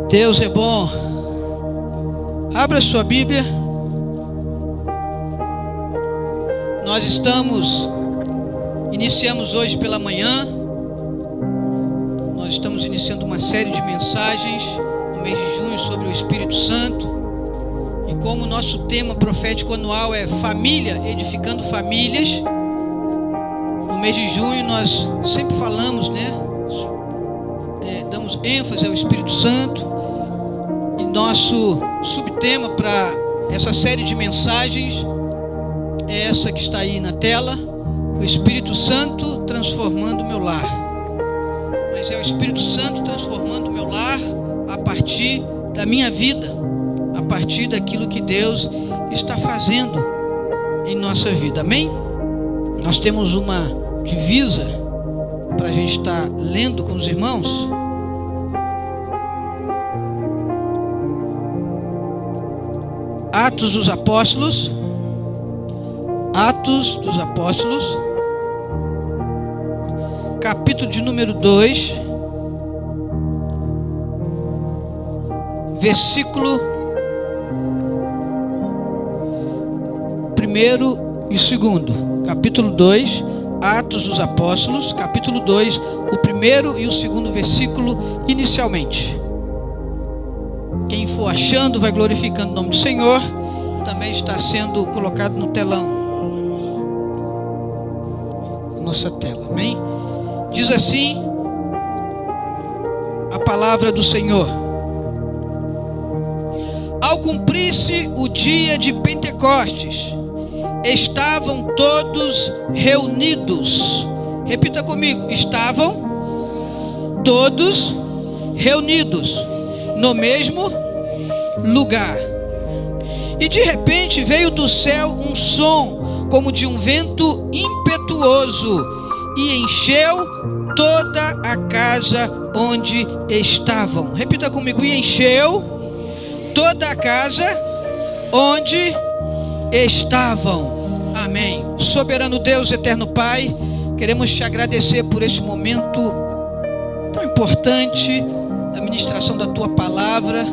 Deus é bom. Abra sua Bíblia. Nós iniciamos hoje pela manhã. Nós estamos iniciando uma série de mensagens no mês de junho sobre o Espírito Santo. E como o nosso tema profético anual é família, edificando famílias, no mês de junho nós sempre falamos, damos ênfase ao Espírito Santo. E nosso subtema para essa série de mensagens é essa que está aí na tela: o Espírito Santo transformando o meu lar. Mas é o Espírito Santo transformando o meu lar a partir da minha vida, a partir daquilo que Deus está fazendo em nossa vida. Amém? Nós temos uma divisa para a gente estar lendo com os irmãos. Atos dos Apóstolos, capítulo de número 2, versículo 1 e 2. Capítulo 2, Atos dos Apóstolos, capítulo 2, o 1º e o 2º versículo inicialmente. Quem for achando vai glorificando o nome do Senhor. Também está sendo colocado no telão, na nossa tela, amém? Diz assim a palavra do Senhor: ao cumprir-se o dia de Pentecostes, estavam todos reunidos. Repita comigo: estavam todos reunidos no mesmo lugar. E de repente veio do céu um som como de um vento impetuoso e encheu toda a casa onde estavam. Repita comigo: e encheu toda a casa onde estavam. Amém. Soberano Deus, eterno Pai, queremos te agradecer por esse momento tão importante da ministração da tua palavra.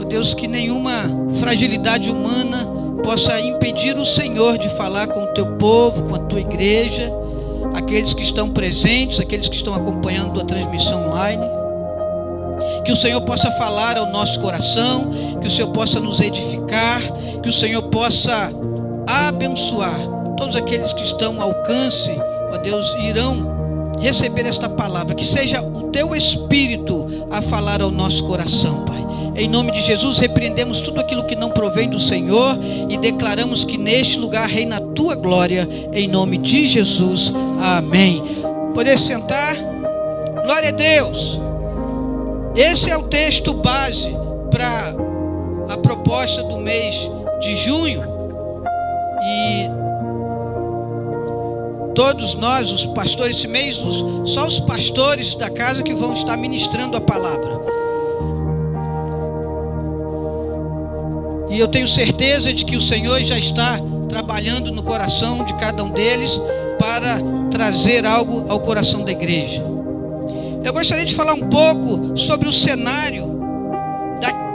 Ó Deus, que nenhuma fragilidade humana possa impedir o Senhor de falar com o teu povo, com a tua igreja, aqueles que estão presentes, aqueles que estão acompanhando a transmissão online. Que o Senhor possa falar ao nosso coração, que o Senhor possa nos edificar, que o Senhor possa abençoar todos aqueles que estão ao alcance, ó Deus, irão receber esta palavra. Que seja o teu Espírito a falar ao nosso coração, Pai. Em nome de Jesus, repreendemos tudo aquilo que não provém do Senhor e declaramos que neste lugar reina a tua glória, em nome de Jesus. Amém. Poder sentar. Glória a Deus. Esse é o texto base para a proposta do mês de junho. E todos nós, os pastores, esse mês, só os pastores da casa que vão estar ministrando a palavra. E eu tenho certeza de que o Senhor já está trabalhando no coração de cada um deles para trazer algo ao coração da igreja. Eu gostaria de falar um pouco sobre o cenário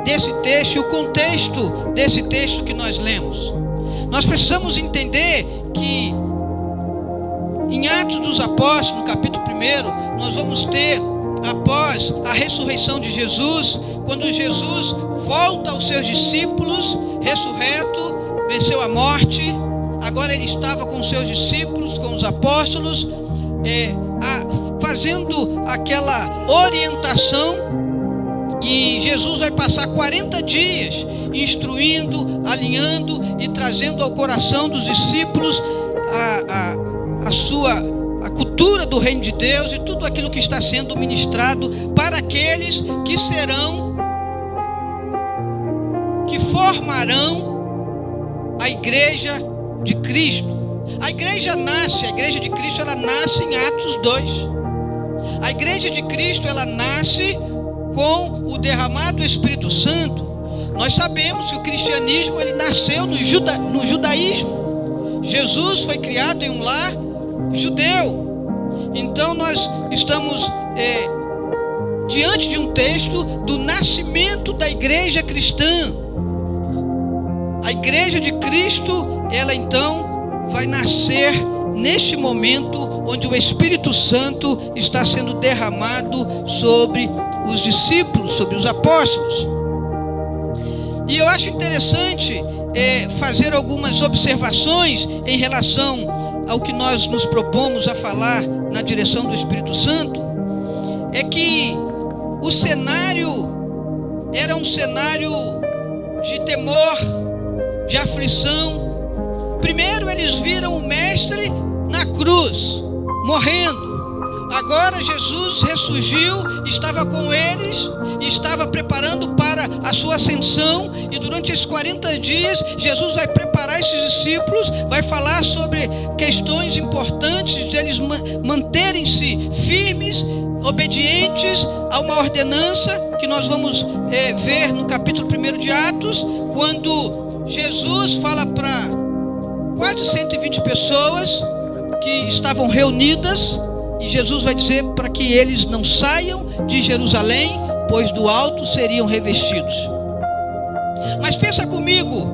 desse texto e o contexto desse texto que nós lemos. Nós precisamos entender que em Atos dos Apóstolos, no capítulo 1, nós vamos ter, após a ressurreição de Jesus, quando Jesus volta aos seus discípulos, ressurreto, venceu a morte, agora ele estava com os seus discípulos, com os apóstolos, fazendo aquela orientação, e Jesus vai passar 40 dias instruindo, alinhando e trazendo ao coração dos discípulos a cultura do reino de Deus e tudo aquilo que está sendo ministrado para aqueles que formarão a igreja de Cristo. A igreja de Cristo, ela nasce em Atos 2. A igreja de Cristo, ela nasce com o derramado Espírito Santo. Nós sabemos que o cristianismo, ele nasceu no judaísmo. Jesus foi criado em um lar judeu. Então nós estamos diante de um texto do nascimento da igreja cristã. A igreja de Cristo, ela então vai nascer neste momento onde o Espírito Santo está sendo derramado sobre os discípulos, sobre os apóstolos. E eu acho interessante fazer algumas observações em relação ao que nós nos propomos a falar na direção do Espírito Santo. É que o cenário era um cenário de temor, de aflição. Primeiro eles viram o mestre na cruz, morrendo. Agora Jesus ressurgiu, estava com eles, estava preparando para a sua ascensão. E durante esses 40 dias, Jesus vai preparar esses discípulos, vai falar sobre questões importantes deles manterem-se firmes, obedientes a uma ordenança que nós vamos ver no capítulo 1 de Atos, quando Jesus fala para quase 120 pessoas que estavam reunidas, e Jesus vai dizer para que eles não saiam de Jerusalém, pois do alto seriam revestidos. Mas pensa comigo,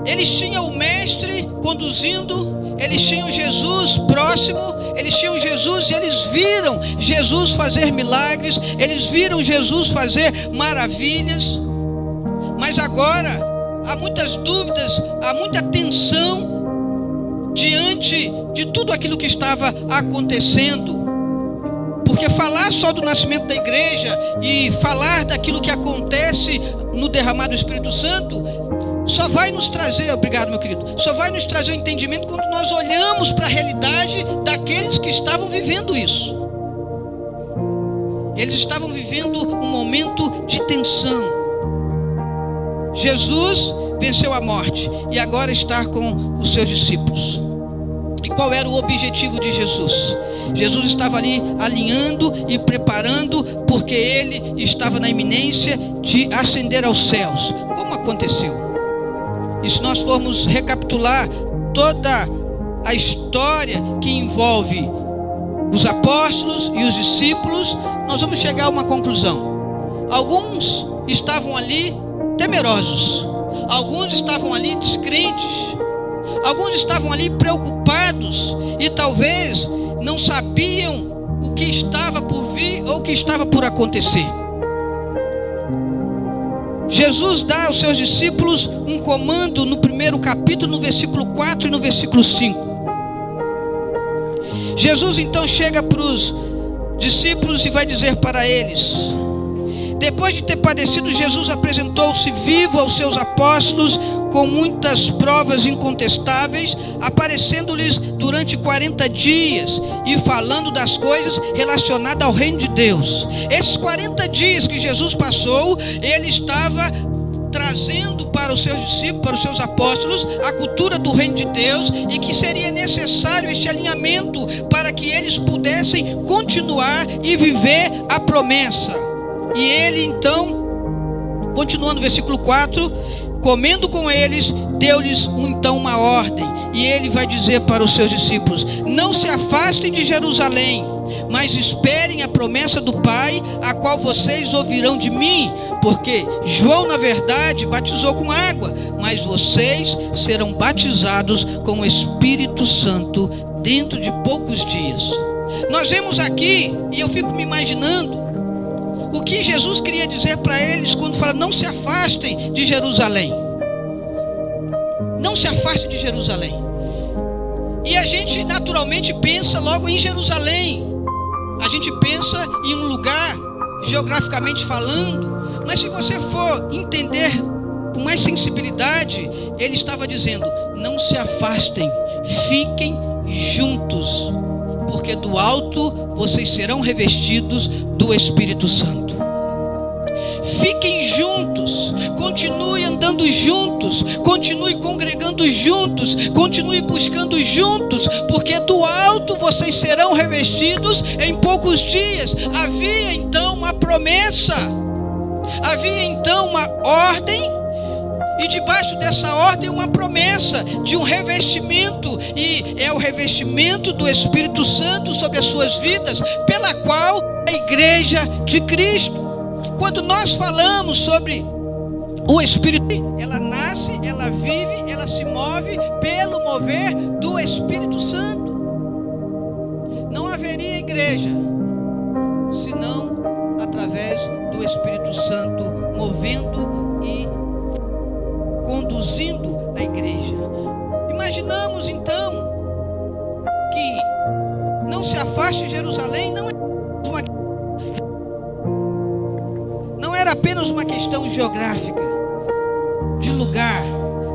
eles tinham o mestre conduzindo, eles tinham Jesus próximo, eles tinham Jesus e eles viram Jesus fazer milagres, eles viram Jesus fazer maravilhas. Mas agora há muitas dúvidas, há muita tensão diante de tudo aquilo que estava acontecendo. Porque falar só do nascimento da igreja e falar daquilo que acontece no derramar do Espírito Santo só vai nos trazer, obrigado meu querido, só vai nos trazer o entendimento quando nós olhamos para a realidade daqueles que estavam vivendo isso. Eles estavam vivendo um momento de tensão. Jesus venceu a morte e agora está com os seus discípulos. E qual era o objetivo de Jesus? Jesus estava ali alinhando e preparando, porque ele estava na iminência de ascender aos céus. Como aconteceu? E se nós formos recapitular toda a história que envolve os apóstolos e os discípulos, nós vamos chegar a uma conclusão. Alguns estavam ali temerosos, alguns estavam ali descrentes, alguns estavam ali preocupados e talvez não sabiam o que estava por vir ou o que estava por acontecer. Jesus dá aos seus discípulos um comando no primeiro capítulo, no versículo 4 e no versículo 5. Jesus então chega para os discípulos e vai dizer para eles: depois de ter padecido, Jesus apresentou-se vivo aos seus apóstolos com muitas provas incontestáveis, aparecendo-lhes durante 40 dias e falando das coisas relacionadas ao reino de Deus. Esses 40 dias que Jesus passou, ele estava trazendo para os seus discípulos, para os seus apóstolos, a cultura do reino de Deus, e que seria necessário esse alinhamento para que eles pudessem continuar e viver a promessa. E ele então, continuando no versículo 4, comendo com eles, deu-lhes então uma ordem. E ele vai dizer para os seus discípulos: não se afastem de Jerusalém, mas esperem a promessa do Pai, a qual vocês ouvirão de mim. Porque João, na verdade, batizou com água, mas vocês serão batizados com o Espírito Santo dentro de poucos dias. Nós vemos aqui, e eu fico me imaginando o que Jesus queria dizer para eles quando fala: não se afastem de Jerusalém. Não se afastem de Jerusalém. E a gente naturalmente pensa logo em Jerusalém. A gente pensa em um lugar, geograficamente falando. Mas se você for entender com mais sensibilidade, ele estava dizendo: não se afastem, fiquem juntos, porque do alto vocês serão revestidos do Espírito Santo. Fiquem juntos, continue andando juntos, continue congregando juntos, continue buscando juntos, porque do alto vocês serão revestidos em poucos dias. Havia então uma promessa, havia então uma ordem, e debaixo dessa ordem uma promessa de um revestimento, e é o revestimento do Espírito Santo sobre as suas vidas, pela qual a igreja de Cristo. Quando nós falamos sobre o Espírito, ela nasce, ela vive, ela se move pelo mover do Espírito Santo. Não haveria igreja senão através do Espírito Santo movendo e conduzindo a igreja. Imaginamos então que não se afaste de Jerusalém, não era apenas uma questão geográfica de lugar,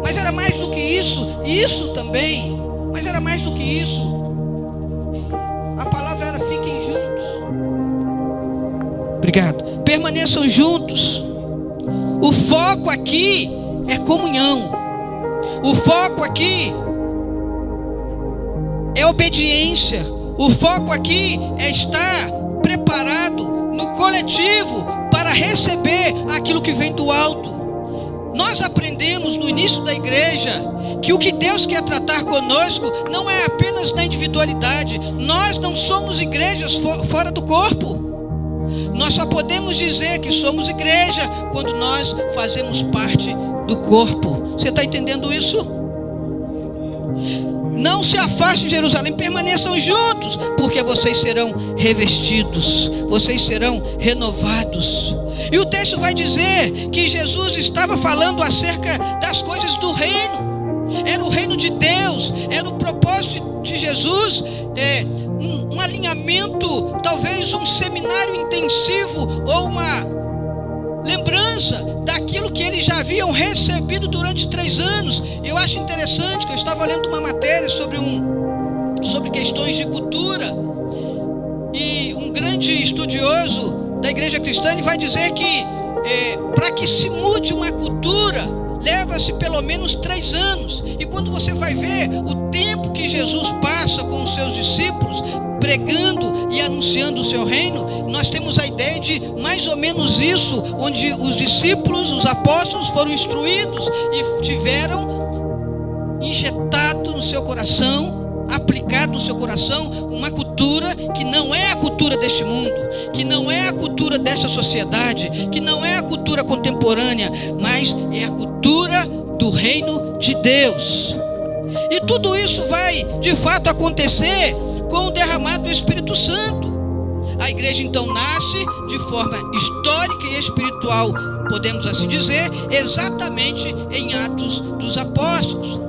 mas era mais do que isso também, mas era mais do que isso. A palavra era: fiquem juntos. Obrigado. Permaneçam juntos. O foco aqui é comunhão. O foco aqui é obediência. O foco aqui é estar preparado no coletivo para receber aquilo que vem do alto. Nós aprendemos no início da igreja que o que Deus quer tratar conosco não é apenas na individualidade. Nós não somos igrejas fora do corpo. Nós só podemos dizer que somos igreja quando nós fazemos parte do corpo. Você está entendendo isso? Não se afastem de Jerusalém, permaneçam juntos, porque vocês serão revestidos, vocês serão renovados. E o texto vai dizer que Jesus estava falando acerca das coisas do reino. Era o reino de Deus, era o propósito de Jesus, um alinhamento, talvez um seminário intensivo ou uma lembrança daquilo que eles já haviam recebido durante 3 anos. Eu acho interessante que eu estava lendo uma matéria sobre questões de cultura, e um grande estudioso da igreja cristã vai dizer que para que se mude uma cultura leva-se pelo menos 3 anos. E quando você vai ver o tempo que Jesus passa com os seus discípulos pregando e anunciando o seu reino, nós temos a ideia de mais ou menos isso, onde os discípulos, os apóstolos foram instruídos e tiveram injetado no seu coração, aplicado no seu coração, uma cultura que não é a cultura deste mundo, que não é a cultura desta sociedade, que não é a cultura contemporânea, mas é a cultura do reino de Deus. E tudo isso vai de fato acontecer com o derramado do Espírito Santo. A igreja então nasce de forma histórica e espiritual, podemos assim dizer, exatamente em Atos dos Apóstolos.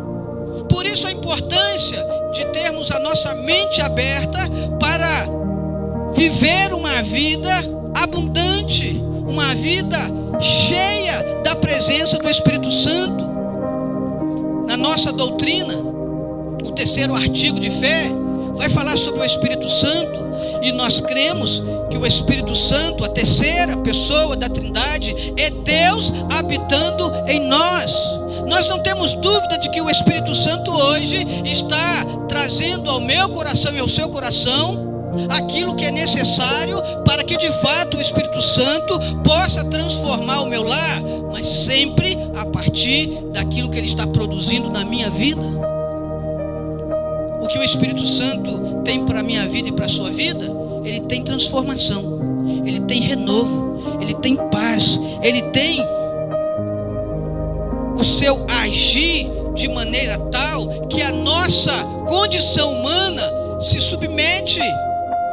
Por isso a importância de termos a nossa mente aberta para viver uma vida abundante, uma vida cheia da presença do Espírito Santo. Na nossa doutrina, o 3º artigo de fé vai falar sobre o Espírito Santo, e nós cremos que o Espírito Santo, a 3ª pessoa da Trindade, é Deus habitando em nós. Nós não temos dúvida de que o Espírito Santo hoje está trazendo ao meu coração e ao seu coração aquilo que é necessário para que de fato o Espírito Santo possa transformar o meu lar, mas sempre a partir daquilo que ele está produzindo na minha vida. O que o Espírito Santo tem para a minha vida e para a sua vida, ele tem transformação, ele tem renovo, ele tem paz, ele tem o seu agir de maneira tal que a nossa condição humana se submete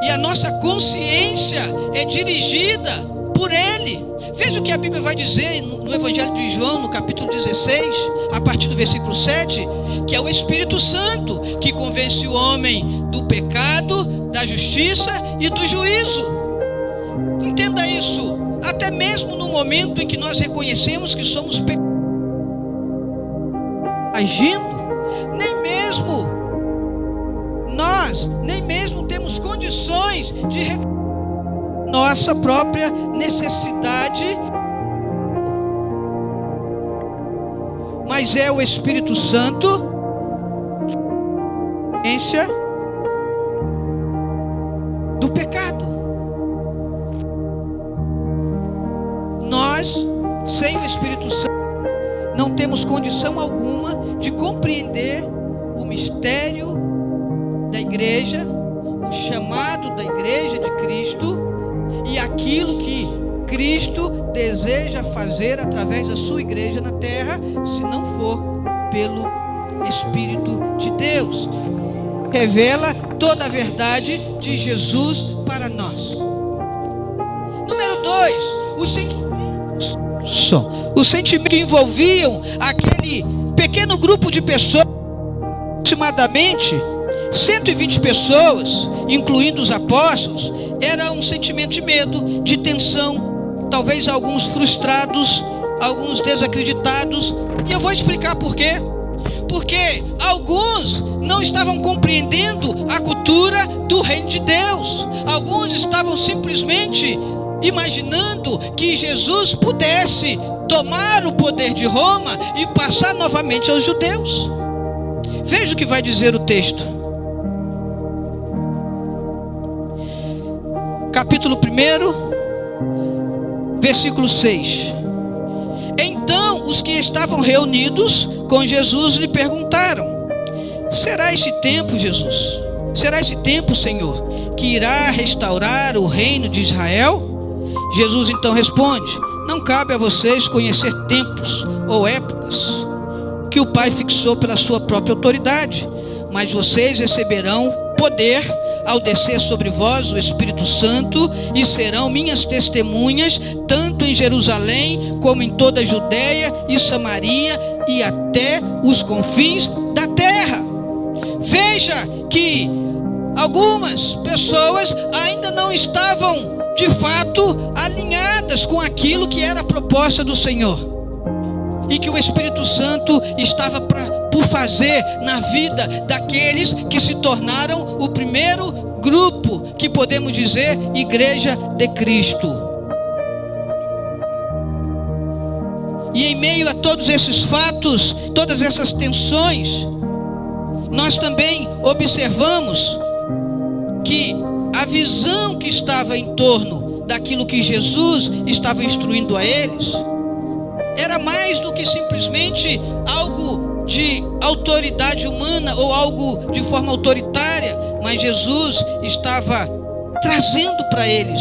e a nossa consciência é dirigida por ele. Veja o que a Bíblia vai dizer no Evangelho de João, no capítulo 16, a partir do versículo 7, que é o Espírito Santo que convence o homem do pecado, da justiça e do juízo. Entenda isso, até mesmo no momento em que nós reconhecemos que somos pecadores, agindo, nem mesmo temos condições de reconhecer nossa própria necessidade, mas é o Espírito Santo do pecado. Nós, sem o Espírito Santo, não temos condição alguma de compreender o mistério da igreja, o chamado da igreja de Cristo e aquilo que Cristo deseja fazer através da sua igreja na terra, se não for pelo Espírito de Deus. Revela toda a verdade de Jesus para nós. Número 2, os sentimentos que envolviam aquele pequeno grupo de pessoas, aproximadamente 120 pessoas, incluindo os apóstolos, era um sentimento de medo, de tensão, talvez alguns frustrados, alguns desacreditados. E eu vou explicar por quê. Porque alguns não estavam compreendendo a cultura do reino de Deus. Alguns estavam simplesmente imaginando que Jesus pudesse tomar o poder de Roma e passar novamente aos judeus. Veja o que vai dizer o texto. Capítulo 1, versículo 6. Então os que estavam reunidos com Jesus lhe perguntaram: será este tempo, Jesus? Será este tempo, Senhor, que irá restaurar o reino de Israel? Jesus então responde: não cabe a vocês conhecer tempos ou épocas que o Pai fixou pela sua própria autoridade, mas vocês receberão poder ao descer sobre vós o Espírito Santo, e serão minhas testemunhas, tanto em Jerusalém, como em toda a Judeia e Samaria, e até os confins da terra. Veja que algumas pessoas ainda não estavam, de fato, alinhadas com aquilo que era a proposta do Senhor, e que o Espírito Santo estava por fazer na vida daqueles que se tornaram o primeiro grupo, que podemos dizer, Igreja de Cristo. E em meio a todos esses fatos, todas essas tensões, nós também observamos que a visão que estava em torno daquilo que Jesus estava instruindo a eles era mais do que simplesmente algo de autoridade humana ou algo de forma autoritária, mas Jesus estava trazendo para eles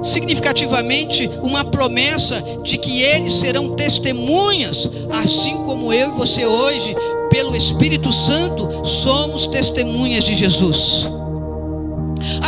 significativamente uma promessa de que eles serão testemunhas, assim como eu e você hoje, pelo Espírito Santo, somos testemunhas de Jesus.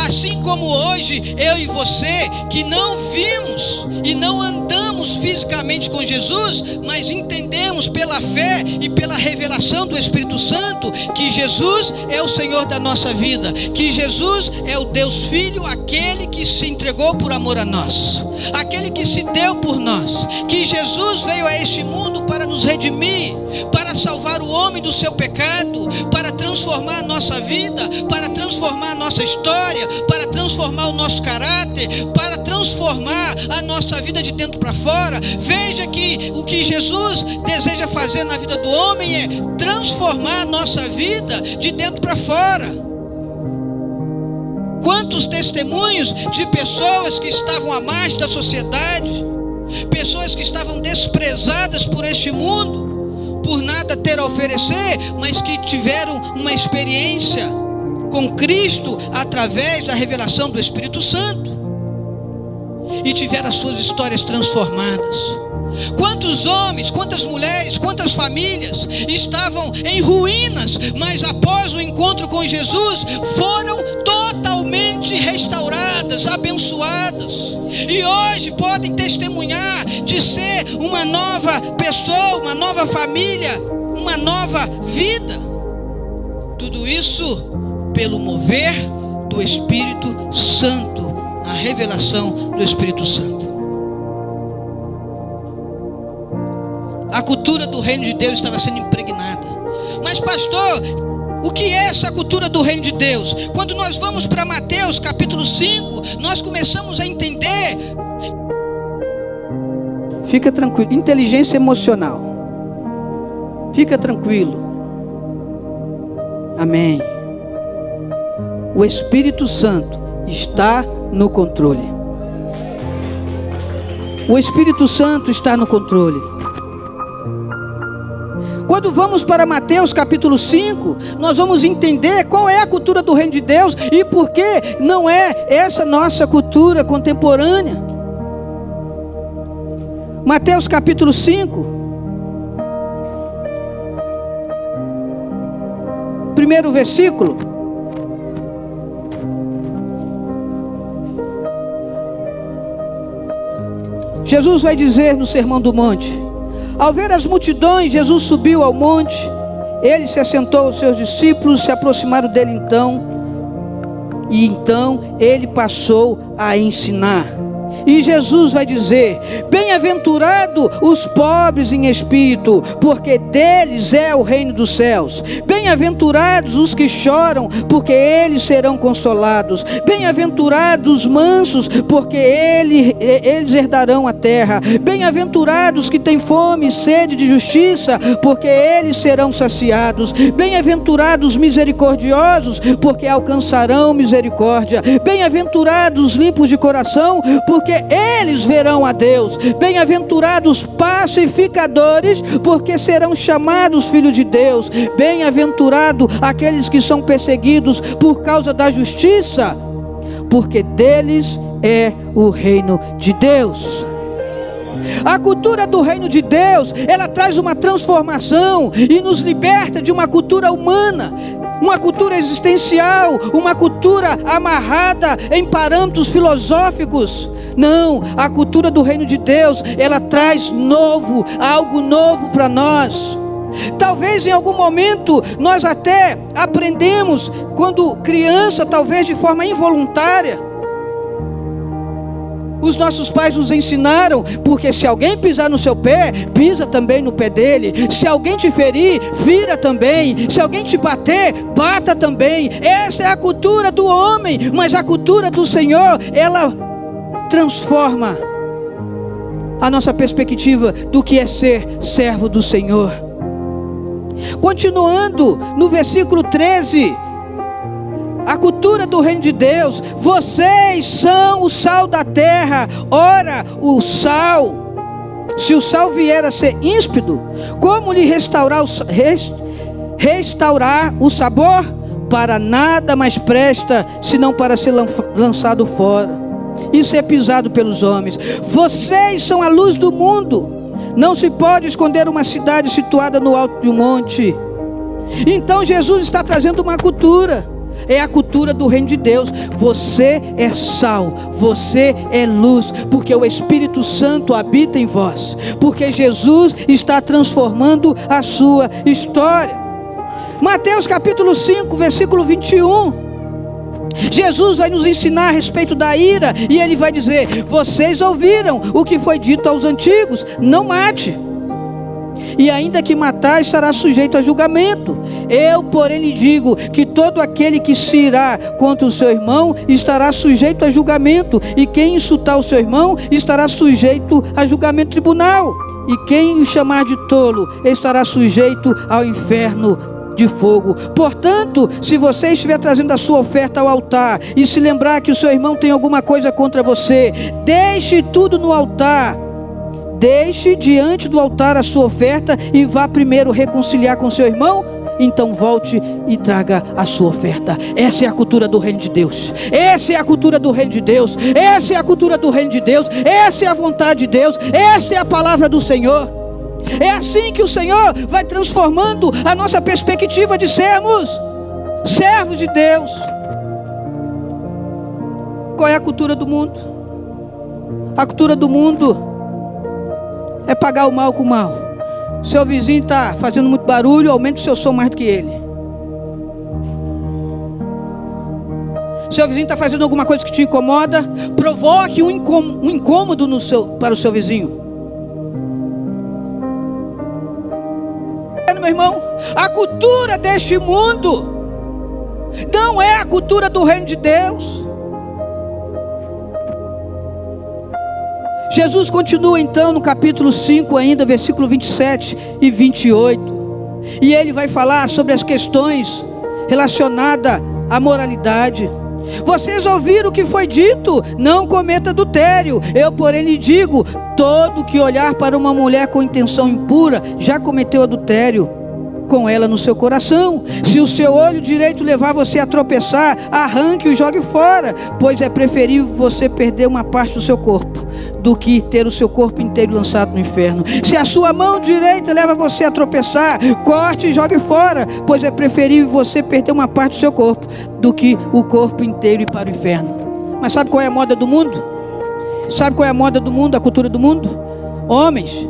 Assim como hoje eu e você, que não vimos e não andamos fisicamente com Jesus, mas entendemos pela fé e pela revelação do Espírito Santo que Jesus é o Senhor da nossa vida, que Jesus é o Deus Filho, aquele que se entregou por amor a nós, aquele que se deu por nós, que Jesus veio a este mundo para nos redimir, para salvar o homem do seu pecado, para transformar a nossa vida, para transformar a nossa história, para transformar o nosso caráter, para transformar a nossa vida de dentro para fora. Veja que o que Jesus deseja fazer na vida do homem é transformar a nossa vida de dentro para fora. Quantos testemunhos de pessoas que estavam à margem da sociedade, pessoas que estavam desprezadas por este mundo, por nada ter a oferecer, mas que tiveram uma experiência com Cristo através da revelação do Espírito Santo e tiveram as suas histórias transformadas. Quantos homens, quantas mulheres, quantas famílias estavam em ruínas, mas após o encontro com Jesus foram totalmente restauradas, abençoadas, e hoje podem testemunhar de ser uma nova pessoa, uma nova família, uma nova vida. Tudo isso pelo mover do Espírito Santo, a revelação do Espírito Santo. A cultura do reino de Deus estava sendo impregnada. Mas pastor, o que é essa cultura do reino de Deus? Quando nós vamos para Mateus capítulo 5, nós começamos a entender. Fica tranquilo, inteligência emocional. Fica tranquilo. Amém. O Espírito Santo está no controle. O Espírito Santo está no controle. Quando vamos para Mateus capítulo 5, nós vamos entender qual é a cultura do reino de Deus e por que não é essa nossa cultura contemporânea. Mateus capítulo 5, primeiro versículo. Jesus vai dizer no Sermão do Monte: ao ver as multidões, Jesus subiu ao monte, ele se assentou, os seus discípulos se aproximaram dele e então ele passou a ensinar. E Jesus vai dizer: bem-aventurado os pobres em espírito, porque deles é o reino dos céus. Bem-aventurados os que choram, porque eles serão consolados. Bem-aventurados os mansos, porque eles herdarão a terra. Bem-aventurados que têm fome e sede de justiça, porque eles serão saciados. Bem-aventurados os misericordiosos, porque alcançarão misericórdia. Bem-aventurados os limpos de coração, porque eles verão a Deus. Bem-aventurados pacificadores, porque serão chamados filhos de Deus. Bem-aventurado aqueles que são perseguidos por causa da justiça, porque deles é o reino de Deus. A cultura do reino de Deus, ela traz uma transformação e nos liberta de uma cultura humana, uma cultura existencial, uma cultura amarrada em parâmetros filosóficos. Não, a cultura do reino de Deus, ela traz algo novo para nós. Talvez em algum momento nós até aprendemos quando criança, talvez de forma involuntária. Os nossos pais nos ensinaram, porque se alguém pisar no seu pé, pisa também no pé dele. Se alguém te ferir, fira também. Se alguém te bater, bata também. Essa é a cultura do homem, mas a cultura do Senhor, ela transforma a nossa perspectiva do que é ser servo do Senhor. Continuando no versículo 13, a cultura do reino de Deus: vocês são o sal da terra. Ora, o sal, se o sal vier a ser ímpido, como lhe restaurar o sabor? Para nada mais presta, senão para ser lançado fora e ser pisado pelos homens. Vocês são a luz do mundo. Não se pode esconder uma cidade situada no alto de um monte. Então Jesus está trazendo uma cultura. É a cultura do reino de Deus. Você é sal, você é luz, porque o Espírito Santo habita em vós, porque Jesus está transformando a sua história. Mateus capítulo 5, versículo 21. Jesus vai nos ensinar a respeito da ira, e ele vai dizer: vocês ouviram o que foi dito aos antigos: não mate, e ainda que matar, estará sujeito a julgamento. Eu, porém, lhe digo que todo aquele que se irá contra o seu irmão estará sujeito a julgamento, e quem insultar o seu irmão estará sujeito a julgamento tribunal, e quem o chamar de tolo estará sujeito ao inferno de fogo. Portanto, se você estiver trazendo a sua oferta ao altar e se lembrar que o seu irmão tem alguma coisa contra você, deixe tudo no altar. Deixe diante do altar a sua oferta e vá primeiro reconciliar com seu irmão. Então volte e traga a sua oferta. Essa é a cultura do reino de Deus. Essa é a cultura do reino de Deus. Essa é a cultura do reino de Deus. Essa é a vontade de Deus. Essa é a palavra do Senhor. É assim que o Senhor vai transformando a nossa perspectiva de sermos servos de Deus. Qual é a cultura do mundo? A cultura do mundo é pagar o mal com o mal. Seu vizinho está fazendo muito barulho, aumente o seu som mais do que ele. Seu vizinho está fazendo alguma coisa que te incomoda, provoque um incômodo para o seu vizinho. Meu irmão, a cultura deste mundo não é a cultura do reino de Deus. Jesus continua então no capítulo 5 ainda, versículo 27 e 28. E ele vai falar sobre as questões relacionadas à moralidade. Vocês ouviram o que foi dito: não cometa adultério. Eu, porém, lhe digo: todo que olhar para uma mulher com intenção impura já cometeu adultério com ela no seu coração. Se o seu olho direito levar você a tropeçar, arranque-o e jogue fora, pois é preferível você perder uma parte do seu corpo do que ter o seu corpo inteiro lançado no inferno. Se a sua mão direita leva você a tropeçar, corte e jogue fora, pois é preferível você perder uma parte do seu corpo do que o corpo inteiro ir para o inferno. Mas sabe qual é a moda do mundo? Sabe qual é a moda do mundo, a cultura do mundo? Homens,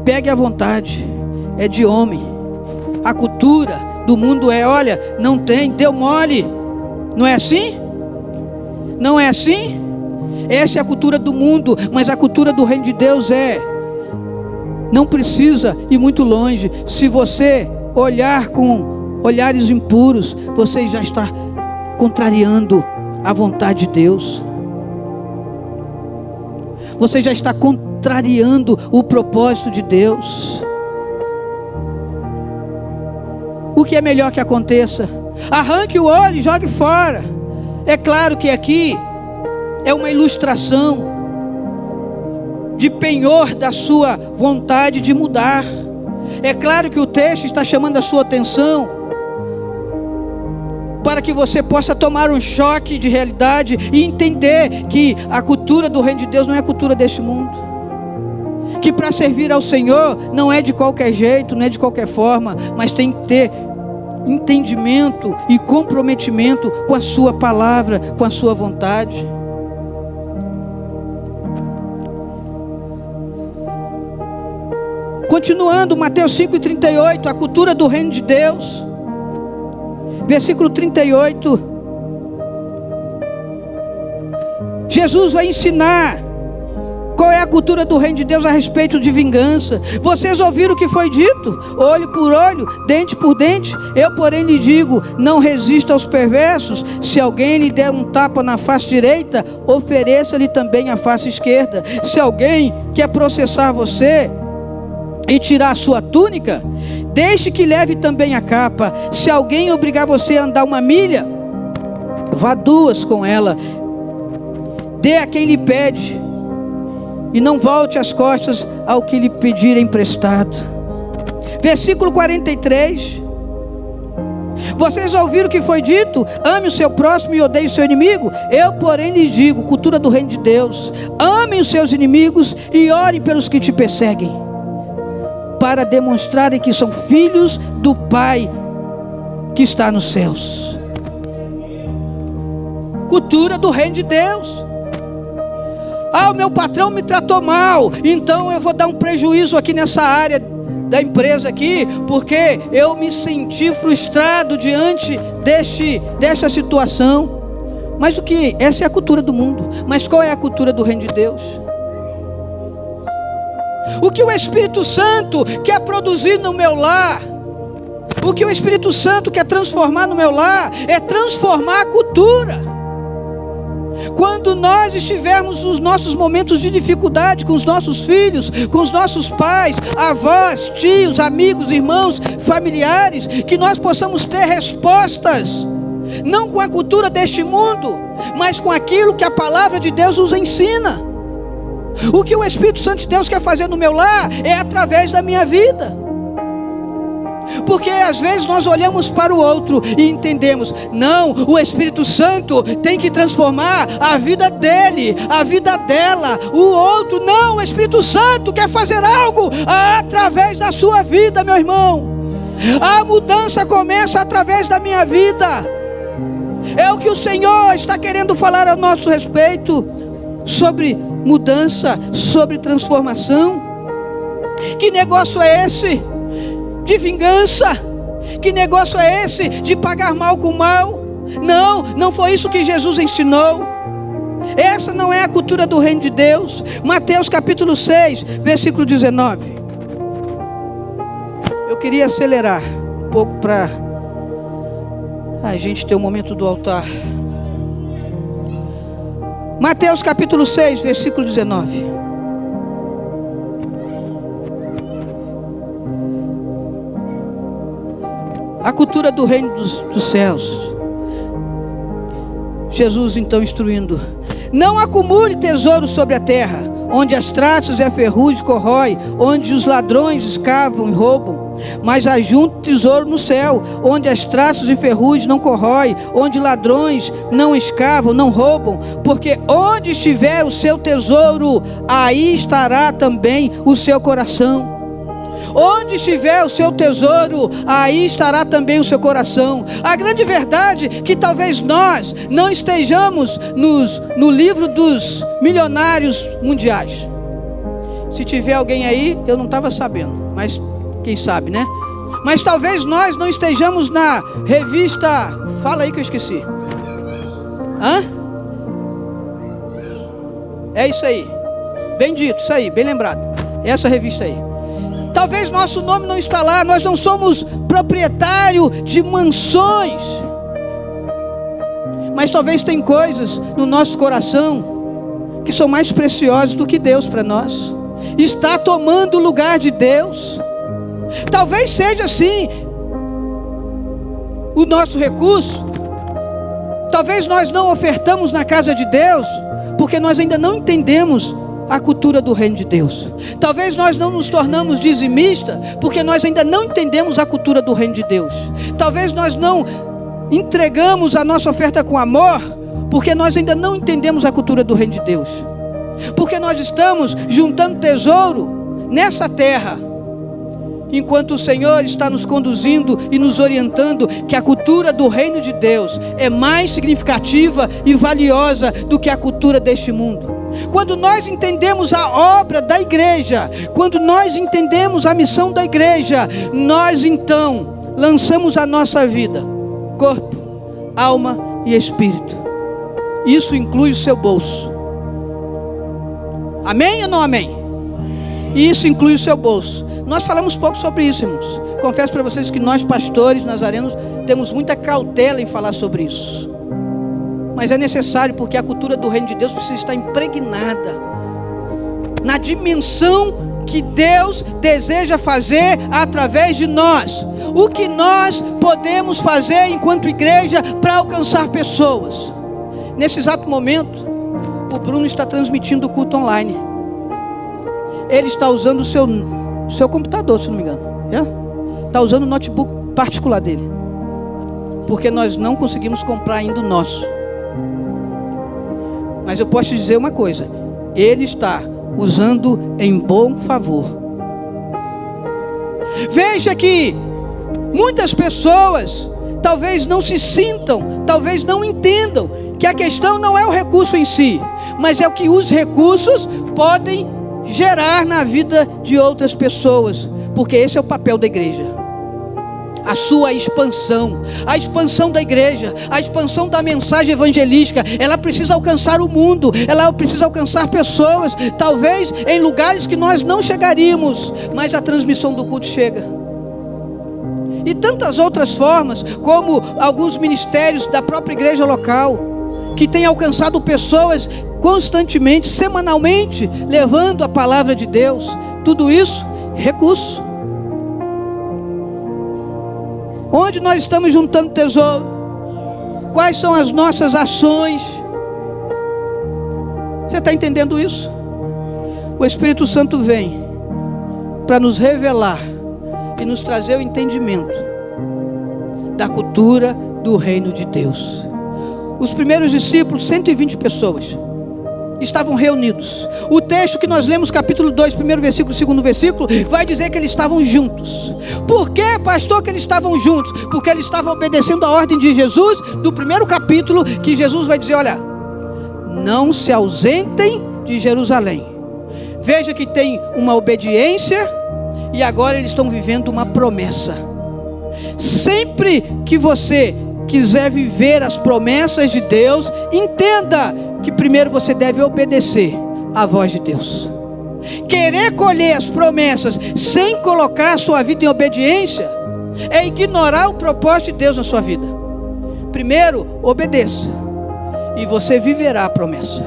pegue à vontade, é de homem. A cultura do mundo é, olha, não tem, deu mole. Não é assim? Não é assim? Essa é a cultura do mundo, mas a cultura do reino de Deus é: não precisa ir muito longe. Se você olhar com olhares impuros, você já está contrariando a vontade de Deus. Você já está contrariando o propósito de Deus. O que é melhor que aconteça? Arranque o olho e jogue fora. É claro que aqui é uma ilustração de penhor da sua vontade de mudar. É claro que o texto está chamando a sua atenção para que você possa tomar um choque de realidade e entender que a cultura do reino de Deus não é a cultura deste mundo. Que para servir ao Senhor não é de qualquer jeito, não é de qualquer forma, mas tem que ter entendimento e comprometimento com a sua palavra, com a sua vontade. Continuando, Mateus 5:38, a cultura do reino de Deus, versículo 38, Jesus vai ensinar qual é a cultura do reino de Deus a respeito de vingança. Vocês ouviram o que foi dito? Olho por olho, dente por dente. Eu, porém, lhe digo, não resista aos perversos. Se alguém lhe der um tapa na face direita, ofereça-lhe também a face esquerda. Se alguém quer processar você e tirar a sua túnica, deixe que leve também a capa. Se alguém obrigar você a andar 1 milha, vá 2 com ela. Dê a quem lhe pede, e não volte as costas ao que lhe pedir emprestado. Versículo 43. Vocês ouviram o que foi dito? Ame o seu próximo e odeie o seu inimigo. Eu, porém, lhes digo, cultura do reino de Deus: amem os seus inimigos e orem pelos que te perseguem, para demonstrarem que são filhos do Pai que está nos céus. Cultura do reino de Deus. Ah, o meu patrão me tratou mal, então eu vou dar um prejuízo aqui nessa área da empresa aqui, porque eu me senti frustrado diante desta situação. Mas essa é a cultura do mundo. Mas qual é a cultura do reino de Deus? O que o Espírito Santo quer produzir no meu lar, o que o Espírito Santo quer transformar no meu lar, é transformar a cultura. Quando nós estivermos nos nossos momentos de dificuldade com os nossos filhos, com os nossos pais, avós, tios, amigos, irmãos, familiares, que nós possamos ter respostas, não com a cultura deste mundo, mas com aquilo que a palavra de Deus nos ensina. O que o Espírito Santo de Deus quer fazer no meu lar é através da minha vida. Porque às vezes nós olhamos para o outro e entendemos, não, o Espírito Santo tem que transformar a vida dele, a vida dela, o outro. Não, o Espírito Santo quer fazer algo através da sua vida, meu irmão. A mudança começa através da minha vida. É o que o Senhor está querendo falar a nosso respeito, sobre mudança, sobre transformação. Que negócio é esse de vingança? Que negócio é esse de pagar mal com mal? Não, não foi isso que Jesus ensinou. Essa não é a cultura do reino de Deus. Mateus capítulo 6, versículo 19. Eu queria acelerar um pouco para a gente ter um momento do altar. Mateus capítulo 6, versículo 19. A cultura do reino dos céus. Jesus então instruindo: não acumule tesouro sobre a terra, onde as traças e a ferrugem corrói, onde os ladrões escavam e roubam. mas ajunta tesouro no céu, onde as traças e ferrugem não corroem, onde ladrões não escavam, não roubam, porque onde estiver o seu tesouro, aí estará também o seu coração. Onde estiver o seu tesouro, aí estará também o seu coração. A grande verdade é que talvez nós não estejamos no livro dos milionários mundiais. Se tiver alguém aí, eu não estava sabendo, mas quem sabe, né? Mas talvez nós não estejamos na revista... Fala aí que eu esqueci. Hã? É isso aí. Bem dito, isso aí, bem lembrado. Essa revista aí. Talvez nosso nome não está lá, nós não somos proprietário de mansões. Mas talvez tem coisas no nosso coração que são mais preciosas do que Deus para nós. Está tomando o lugar de Deus. Talvez seja assim o nosso recurso. Talvez nós não ofertamos na casa de Deus porque nós ainda não entendemos a cultura do reino de Deus. Talvez nós não nos tornamos dizimistas porque nós ainda não entendemos a cultura do reino de Deus. Talvez nós não entregamos a nossa oferta com amor porque nós ainda não entendemos a cultura do reino de Deus. Porque nós estamos juntando tesouro nessa terra, enquanto o Senhor está nos conduzindo e nos orientando que a cultura do reino de Deus é mais significativa e valiosa do que a cultura deste mundo. Quando nós entendemos a obra da igreja, quando nós entendemos a missão da igreja, nós então lançamos a nossa vida, corpo, alma e espírito. Isso inclui o seu bolso. Amém ou não amém? Isso inclui o seu bolso. Nós falamos pouco sobre isso, irmãos. Confesso para vocês que nós, pastores nazarenos, temos muita cautela em falar sobre isso. Mas é necessário, porque a cultura do reino de Deus precisa estar impregnada na dimensão que Deus deseja fazer através de nós. O que nós podemos fazer enquanto igreja para alcançar pessoas. Nesse exato momento, o Bruno está transmitindo o culto online. Ele está usando o seu computador, se não me engano. Está usando o notebook particular dele. Porque nós não conseguimos comprar ainda o nosso. Mas eu posso te dizer uma coisa: ele está usando em bom favor. Veja que muitas pessoas talvez não se sintam, talvez não entendam que a questão não é o recurso em si, mas é o que os recursos podem gerar na vida de outras pessoas, porque esse é o papel da igreja. A sua expansão, a expansão da igreja, a expansão da mensagem evangelística, ela precisa alcançar o mundo, ela precisa alcançar pessoas, talvez em lugares que nós não chegaríamos, mas a transmissão do culto chega. E tantas outras formas, como alguns ministérios da própria igreja local, que têm alcançado pessoas constantemente, semanalmente, levando a palavra de Deus. Tudo isso, recurso. Onde nós estamos juntando tesouro? Quais são as nossas ações? Você está entendendo isso? O Espírito Santo vem para nos revelar e nos trazer o entendimento da cultura do reino de Deus. Os primeiros discípulos, 120 pessoas, estavam reunidos. O texto que nós lemos, capítulo 2, primeiro versículo, segundo versículo, vai dizer que eles estavam juntos. Por que, pastor, que eles estavam juntos? Porque eles estavam obedecendo a ordem de Jesus, do primeiro capítulo, que Jesus vai dizer: olha, não se ausentem de Jerusalém. Veja que tem uma obediência, e agora eles estão vivendo uma promessa. Sempre que você quiser viver as promessas de Deus, entenda que primeiro você deve obedecer à voz de Deus. Querer colher as promessas sem colocar a sua vida em obediência é ignorar o propósito de Deus na sua vida. Primeiro, obedeça, e você viverá a promessa.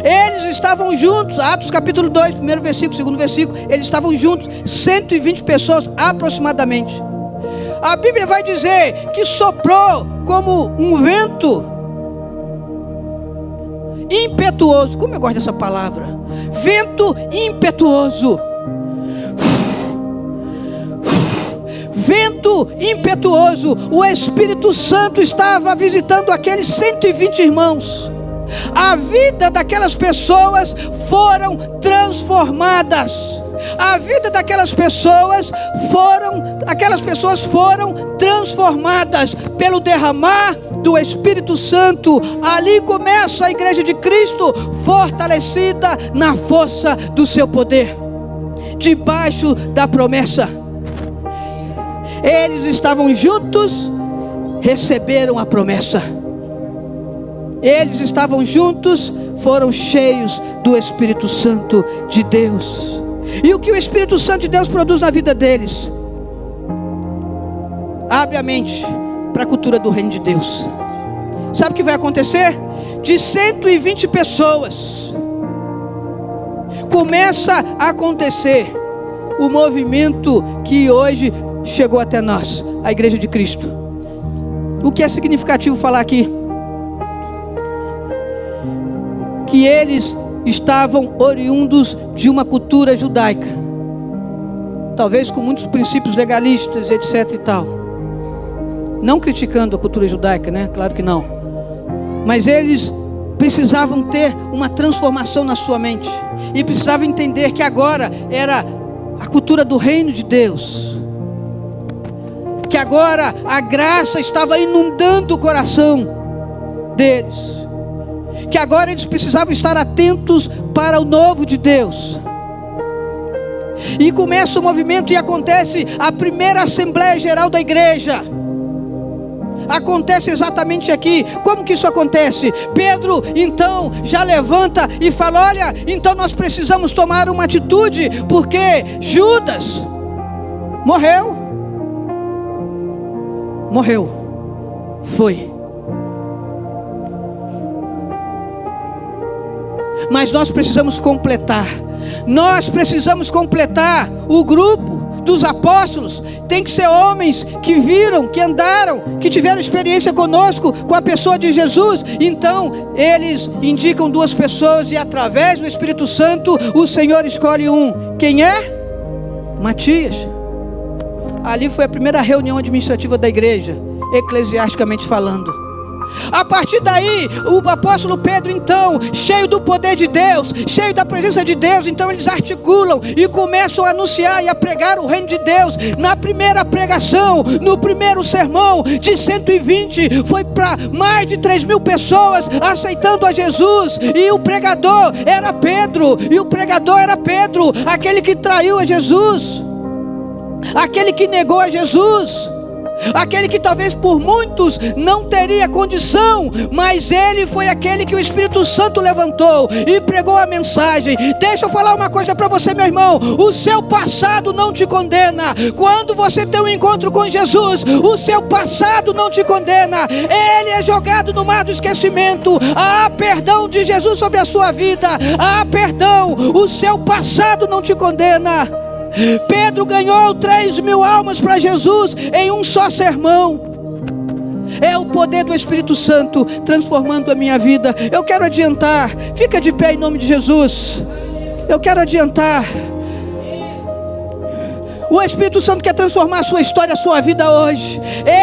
Eles estavam juntos, Atos capítulo 2, primeiro versículo, segundo versículo, eles estavam juntos, 120 pessoas aproximadamente. A Bíblia vai dizer que soprou como um vento impetuoso. Como eu gosto dessa palavra, vento impetuoso. vento impetuoso, o Espírito Santo estava visitando aqueles 120 irmãos. A vida daquelas pessoas foram transformadas. A vida daquelas pessoas foram transformadas pelo derramar do Espírito Santo. Ali começa a igreja de Cristo, fortalecida na força do seu poder, debaixo da promessa. Eles estavam juntos, receberam a promessa. Eles estavam juntos, foram cheios do Espírito Santo de Deus. E o que o Espírito Santo de Deus produz na vida deles? Abre a mente para a cultura do reino de Deus. Sabe o que vai acontecer? De 120 pessoas, começa a acontecer o movimento que hoje chegou até nós, a Igreja de Cristo. O que é significativo falar aqui? Que eles estavam oriundos de uma cultura judaica, talvez com muitos princípios legalistas, etc e tal. Não criticando a cultura judaica, né? Claro que não. Mas eles precisavam ter uma transformação na sua mente, e precisavam entender que agora era a cultura do reino de Deus, que agora a graça estava inundando o coração deles, que agora eles precisavam estar atentos para o novo de Deus. E começa o movimento e acontece a primeira Assembleia Geral da Igreja. Acontece exatamente aqui. Como que isso acontece? Pedro então já levanta e fala: olha, então nós precisamos tomar uma atitude, porque Judas morreu, foi. Mas nós precisamos completar o grupo dos apóstolos. Tem que ser homens que viram, que andaram, que tiveram experiência conosco, com a pessoa de Jesus. Então eles indicam 2 pessoas, e através do Espírito Santo o Senhor escolhe um. Quem é? Matias. Ali foi a primeira reunião administrativa da igreja, eclesiasticamente falando. A partir daí, o apóstolo Pedro então, cheio do poder de Deus, cheio da presença de Deus, então eles articulam e começam a anunciar e a pregar o reino de Deus. Na primeira pregação, no primeiro sermão, de 120, foi para mais de 3.000 pessoas aceitando a Jesus. E o pregador era Pedro, aquele que traiu a Jesus, aquele que negou a Jesus, aquele que talvez por muitos não teria condição, mas ele foi aquele que o Espírito Santo levantou e pregou a mensagem. Deixa eu falar uma coisa para você, meu irmão: o seu passado não te condena. Quando você tem um encontro com Jesus, o seu passado não te condena. Ele é jogado no mar do esquecimento. Há perdão de Jesus sobre a sua vida, há perdão. O seu passado não te condena. Pedro ganhou 3.000 almas para Jesus em um só sermão. É o poder do Espírito Santo transformando a minha vida. Eu quero adiantar, fica de pé em nome de Jesus. Eu quero adiantar. O Espírito Santo quer transformar a sua história, a sua vida hoje.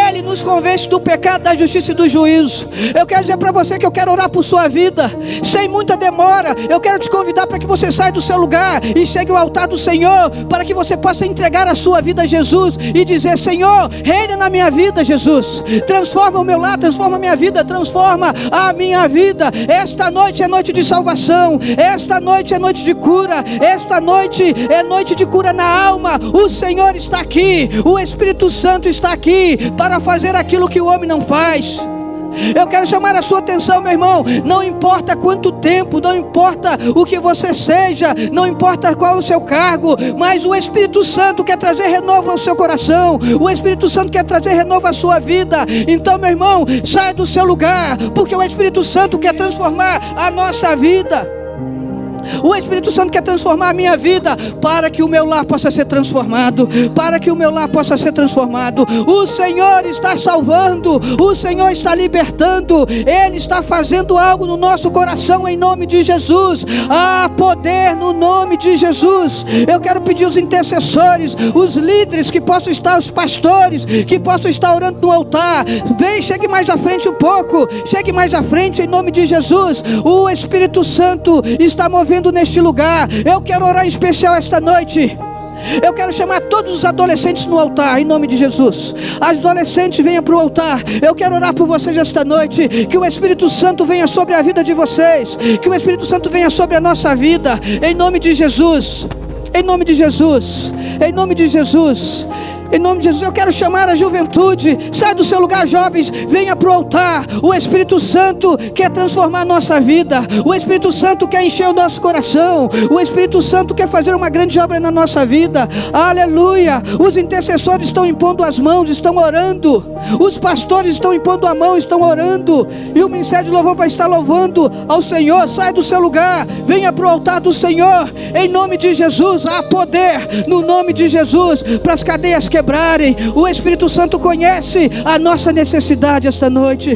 Ele nos convence do pecado, da justiça e do juízo. Eu quero dizer para você que eu quero orar por sua vida, sem muita demora. Eu quero te convidar para que você saia do seu lugar e chegue ao altar do Senhor, para que você possa entregar a sua vida a Jesus e dizer: Senhor, reina na minha vida, Jesus. Transforma o meu lar, transforma a minha vida, transforma a minha vida. Esta noite é noite de salvação. Esta noite é noite de cura. Esta noite é noite de cura na alma. O Senhor está aqui, o Espírito Santo está aqui para fazer aquilo que o homem não faz. Eu quero chamar a sua atenção, meu irmão. Não importa quanto tempo, não importa o que você seja, não importa qual o seu cargo, mas o Espírito Santo quer trazer renovo ao seu coração. O Espírito Santo quer trazer renovo à sua vida. Então, meu irmão, sai do seu lugar, porque o Espírito Santo quer transformar a nossa vida. O Espírito Santo quer transformar a minha vida, para que o meu lar possa ser transformado, para que o meu lar possa ser transformado. O Senhor está salvando, o Senhor está libertando, Ele está fazendo algo no nosso coração em nome de Jesus. Há poder no nome de Jesus. Eu quero pedir os intercessores, os líderes que possam estar, os pastores que possam estar orando no altar. Vem, chegue mais à frente um pouco, chegue mais à frente em nome de Jesus. O Espírito Santo está movendo neste lugar. Eu quero orar em especial esta noite. Eu quero chamar todos os adolescentes no altar, em nome de Jesus. As adolescentes, venham para o altar. Eu quero orar por vocês esta noite. Que o Espírito Santo venha sobre a vida de vocês. Que o Espírito Santo venha sobre a nossa vida, em nome de Jesus. Em nome de Jesus. Em nome de Jesus. Em nome de Jesus, eu quero chamar a juventude. Sai do seu lugar, jovens, venha para o altar. O Espírito Santo quer transformar a nossa vida. O Espírito Santo quer encher o nosso coração. O Espírito Santo quer fazer uma grande obra na nossa vida. Aleluia. Os intercessores estão impondo as mãos, estão orando. Os pastores estão impondo a mão, estão orando. E o ministério de louvor vai estar louvando ao Senhor. Sai do seu lugar, venha para o altar do Senhor. Em nome de Jesus, há poder no nome de Jesus para as cadeias quebrarem. O Espírito Santo conhece a nossa necessidade esta noite.